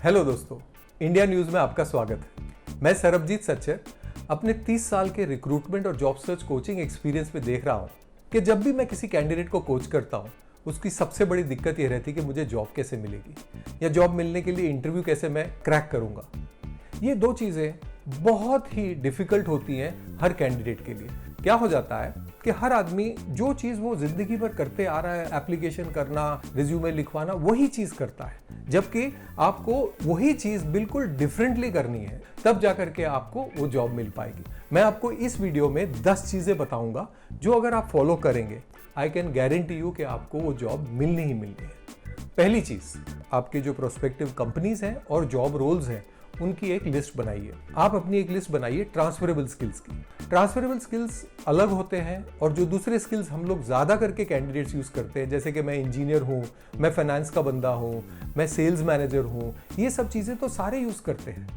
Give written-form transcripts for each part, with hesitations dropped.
Hello दोस्तों, India news में आपका स्वागत है। मैं सरबजीत सच्चर अपने 30 साल के रिक्रूटमेंट और जॉब सर्च कोचिंग एक्सपीरियंस में देख रहा हूँ कि जब भी मैं किसी कैंडिडेट को कोच करता हूँ उसकी सबसे बड़ी दिक्कत यह रहती है कि मुझे जॉब कैसे मिलेगी या जॉब मिलने के लिए इंटरव्यू कैसे मैं क्रैक करूँगा। ये दो चीज़ें बहुत ही डिफ़िकल्ट होती हैं हर कैंडिडेट के लिए। क्या हो जाता है कि हर आदमी जो चीज़ वो ज़िंदगी भर करते आ रहा है, एप्लीकेशन करना, रिज्यूमे लिखवाना, वही चीज़ करता है, जबकि आपको वही चीज़ बिल्कुल डिफरेंटली करनी है, तब जाकर के आपको वो जॉब मिल पाएगी। मैं आपको इस वीडियो में 10 चीज़ें बताऊंगा जो अगर आप फॉलो करेंगे, आई कैन गारंटी यू कि आपको वो जॉब मिलनी ही मिलनी है। पहली चीज़, आपके जो प्रोस्पेक्टिव कंपनीज हैं और जॉब रोल्स हैं उनकी एक लिस्ट बनाइए। आप अपनी एक लिस्ट बनाइए ट्रांसफरेबल स्किल्स की। ट्रांसफरेबल स्किल्स अलग होते हैं और जो दूसरे स्किल्स हम लोग ज़्यादा करके कैंडिडेट्स यूज़ करते हैं, जैसे कि मैं इंजीनियर हूँ, मैं फाइनेंस का बंदा हूँ, मैं सेल्स मैनेजर हूँ, ये सब चीज़ें तो सारे यूज़ करते हैं।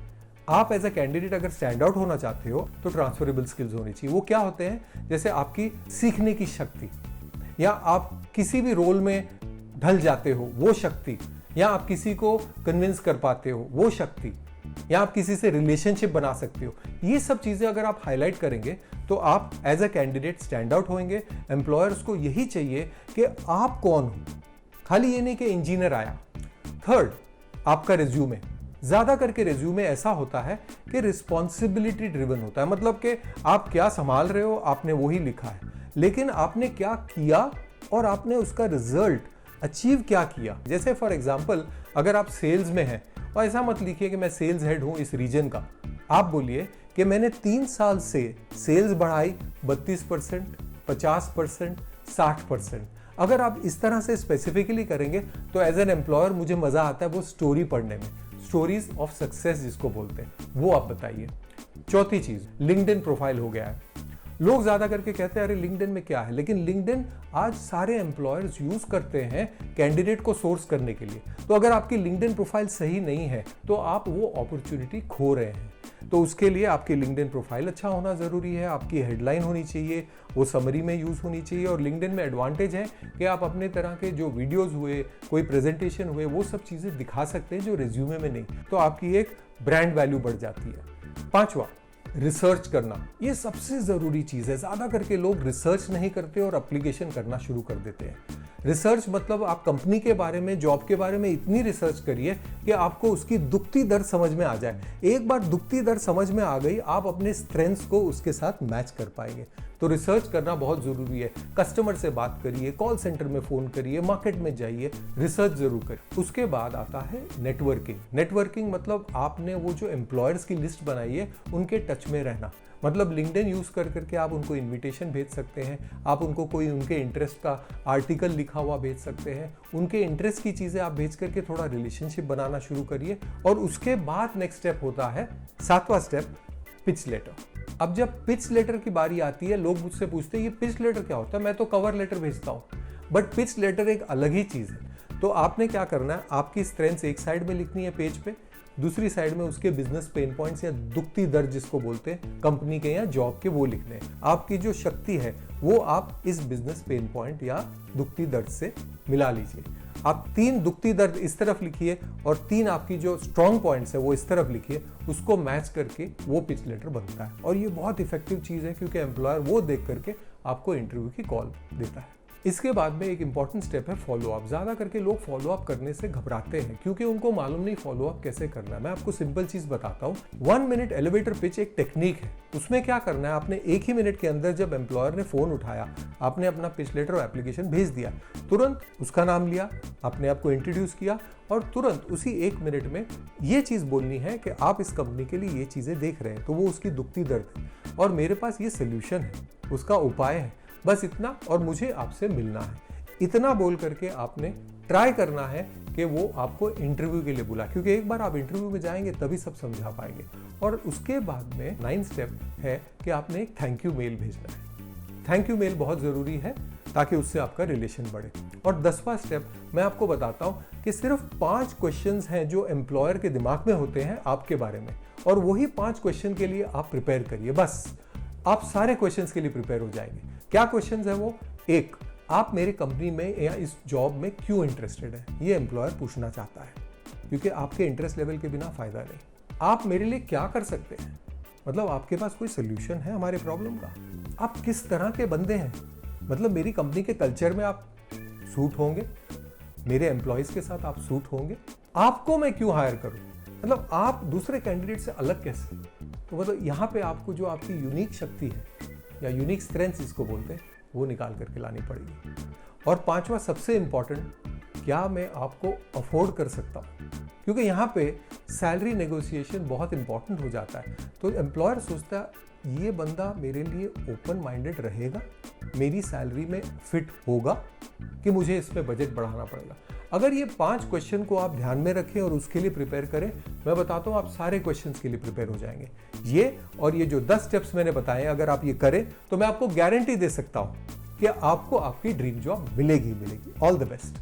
आप एज अ कैंडिडेट अगर स्टैंड आउट होना चाहते हो तो ट्रांसफरेबल स्किल्स होनी चाहिए। वो क्या होते हैं? जैसे आपकी सीखने की शक्ति, या आप किसी भी रोल में ढल जाते हो वो शक्ति, या आप किसी को कन्विंस कर पाते हो वो शक्ति, या आप किसी से रिलेशनशिप बना सकते हो। ये सब चीज़ें अगर आप हाईलाइट करेंगे तो आप as a candidate stand out होंगे। एम्प्लॉयर्स को यही चाहिए कि आप कौन हो, खाली ये नहीं कि इंजीनियर आया। थर्ड, आपका रिज्यूमे। ज़्यादा करके रिज्यूमे ऐसा होता है कि रिस्पॉन्सिबिलिटी ड्रिवन होता है, मतलब कि आप क्या संभाल रहे हो आपने वही लिखा है, लेकिन आपने क्या किया और आपने उसका रिजल्ट अचीव क्या किया। जैसे फॉर एग्जाम्पल, अगर आप सेल्स में हैं और ऐसा मत लिखिए कि मैं सेल्स हेड हूं इस रीजन का, आप बोलिए कि मैंने 3 साल से सेल्स बढ़ाई 32%, 50%, 60%। अगर आप इस तरह से स्पेसिफिकली करेंगे तो एज एन एम्प्लॉयर मुझे मजा आता है वो स्टोरी पढ़ने में, स्टोरीज ऑफ सक्सेस जिसको बोलते हैं, वो आप बताइए। चौथी चीज, लिंक्डइन प्रोफाइल हो गया है। लोग ज्यादा करके कहते हैं अरे लिंक्डइन में क्या है, लेकिन लिंक्डइन आज सारे एम्प्लॉयर्स यूज करते हैं कैंडिडेट को सोर्स करने के लिए। तो अगर आपकी लिंक्डइन प्रोफाइल सही नहीं है तो आप वो अपॉर्चुनिटी खो रहे हैं। तो उसके लिए आपकी लिंक्डइन प्रोफाइल अच्छा होना जरूरी है, आपकी हेडलाइन होनी चाहिए, वो समरी में यूज होनी चाहिए। और लिंक्डइन में एडवांटेज है कि आप अपने तरह के जो वीडियोज हुए, कोई प्रेजेंटेशन हुए, वो सब चीजें दिखा सकते हैं जो रिज्यूमे में नहीं, तो आपकी एक ब्रांड वैल्यू बढ़ जाती है। पांचवा, रिसर्च करना। ये सबसे ज़रूरी चीज़ है। ज़्यादा करके लोग रिसर्च नहीं करते और एप्लीकेशन करना शुरू कर देते हैं। रिसर्च मतलब आप कंपनी के बारे में, जॉब के बारे में इतनी रिसर्च करिए कि आपको उसकी दुखती दर समझ में आ जाए। एक बार दुखती दर समझ में आ गई, आप अपने स्ट्रेंथ्स को उसके साथ मैच कर पाएंगे। तो रिसर्च करना बहुत ज़रूरी है। कस्टमर से बात करिए, कॉल सेंटर में फ़ोन करिए, मार्केट में जाइए, रिसर्च ज़रूर करिए। उसके बाद आता है नेटवर्किंग। नेटवर्किंग मतलब आपने वो जो एम्प्लॉयर्स की लिस्ट बनाई है उनके टच में रहना। मतलब लिंक्डइन यूज़ कर करके आप उनको इनविटेशन भेज सकते हैं, आप उनको कोई उनके इंटरेस्ट का आर्टिकल लिखा हुआ भेज सकते हैं, उनके इंटरेस्ट की चीज़ें आप भेज करके थोड़ा रिलेशनशिप बनाना शुरू करिए। और उसके बाद नेक्स्ट स्टेप होता है, 7वां स्टेप, पिच लेटर। अब जब पिच लेटर की बारी आती है, लोग मुझसे पूछते हैं ये पिच लेटर क्या होता है, मैं तो कवर लेटर भेजता हूँ, बट पिच लेटर एक अलग ही चीज़ है। तो आपने क्या करना है, आपकी स्ट्रेंथ्स एक साइड में लिखनी है पेज पे, दूसरी साइड में उसके बिजनेस पेन पॉइंट्स या दुखती दर जिसको बोलते हैं कंपनी के या जॉब के, वो लिखने हैं। आपकी जो शक्ति है वो आप इस बिजनेस पेन पॉइंट या दुखती दर्द से मिला लीजिए। आप 3 दुखती दर्द इस तरफ लिखिए और 3 आपकी जो स्ट्रॉन्ग पॉइंट्स है वो इस तरफ लिखिए, उसको मैच करके वो पिच लेटर बनता है। और ये बहुत इफेक्टिव चीज़ है क्योंकि एम्प्लॉयर वो देख करके आपको इंटरव्यू की कॉल देता है। इसके बाद में एक इंपॉर्टेंट स्टेप है फॉलो अप। ज़्यादा करके लोग फॉलो अप करने से घबराते हैं क्योंकि उनको मालूम नहीं फॉलो अप कैसे करना है। मैं आपको सिंपल चीज़ बताता हूँ। 1 मिनट एलिवेटर पिच एक टेक्निक है। उसमें क्या करना है, आपने 1 ही मिनट के अंदर जब एम्प्लॉयर ने फ़ोन उठाया, आपने अपना पिच लेटर और एप्लीकेशन भेज दिया, तुरंत उसका नाम लिया, अपने आप को इंट्रोड्यूस किया और तुरंत उसी 1 मिनट में ये चीज़ बोलनी है कि आप इस कंपनी के लिए ये चीज़ें देख रहे हैं, तो वो उसकी दुखती दर्द है और मेरे पास ये सोल्यूशन है, उसका उपाय है, बस इतना, और मुझे आपसे मिलना है। इतना बोल करके आपने ट्राई करना है कि वो आपको इंटरव्यू के लिए बुला, क्योंकि एक बार आप इंटरव्यू में जाएंगे तभी सब समझा पाएंगे। और उसके बाद में 9 स्टेप है कि आपने एक थैंक यू मेल भेजना है। थैंक यू मेल बहुत ज़रूरी है ताकि उससे आपका रिलेशन बढ़े। और 10वां स्टेप मैं आपको बताता हूँ कि सिर्फ 5 क्वेश्चंस हैं जो एम्प्लॉयर के दिमाग में होते हैं आपके बारे में, और वही 5 क्वेश्चन के लिए आप प्रिपेयर करिए। बस आप सारे क्वेश्चंस के लिए प्रिपेयर हो जाएंगे। क्या क्वेश्चंस है वो? 1, आप मेरी कंपनी में या इस जॉब में क्यों इंटरेस्टेड है, ये एम्प्लॉयर पूछना चाहता है। क्योंकि आपके इंटरेस्ट लेवल के बिना फायदा नहीं। आप मेरे लिए क्या कर सकते हैं, मतलब आपके पास कोई सोल्यूशन है हमारे प्रॉब्लम का? आप किस तरह के बंदे हैं, मतलब मेरी कंपनी के कल्चर में आप सूट होंगे, मेरे एम्प्लॉयज के साथ आप सूट होंगे? आपको मैं क्यों हायर करूं, मतलब आप दूसरे कैंडिडेट से अलग कैसे? तो मतलब यहाँ पे आपको जो आपकी यूनिक शक्ति है या यूनिक स्ट्रेंथ इसको बोलते हैं, वो निकाल करके लानी पड़ेगी। और पांचवा सबसे इंपॉर्टेंट, क्या मैं आपको अफोर्ड कर सकता हूँ, क्योंकि यहाँ पे सैलरी नेगोशिएशन बहुत इंपॉर्टेंट हो जाता है। तो एम्प्लॉयर सोचता है ये बंदा मेरे लिए ओपन माइंडेड रहेगा, मेरी सैलरी में फिट होगा कि मुझे इसमें बजट बढ़ाना पड़ेगा। अगर ये 5 क्वेश्चन को आप ध्यान में रखें और उसके लिए प्रिपेयर करें, मैं बताता हूँ आप सारे क्वेश्चंस के लिए प्रिपेयर हो जाएंगे। ये जो 10 स्टेप्स मैंने बताए, अगर आप ये करें तो मैं आपको गारंटी दे सकता हूँ कि आपको आपकी ड्रीम जॉब मिलेगी। All the best.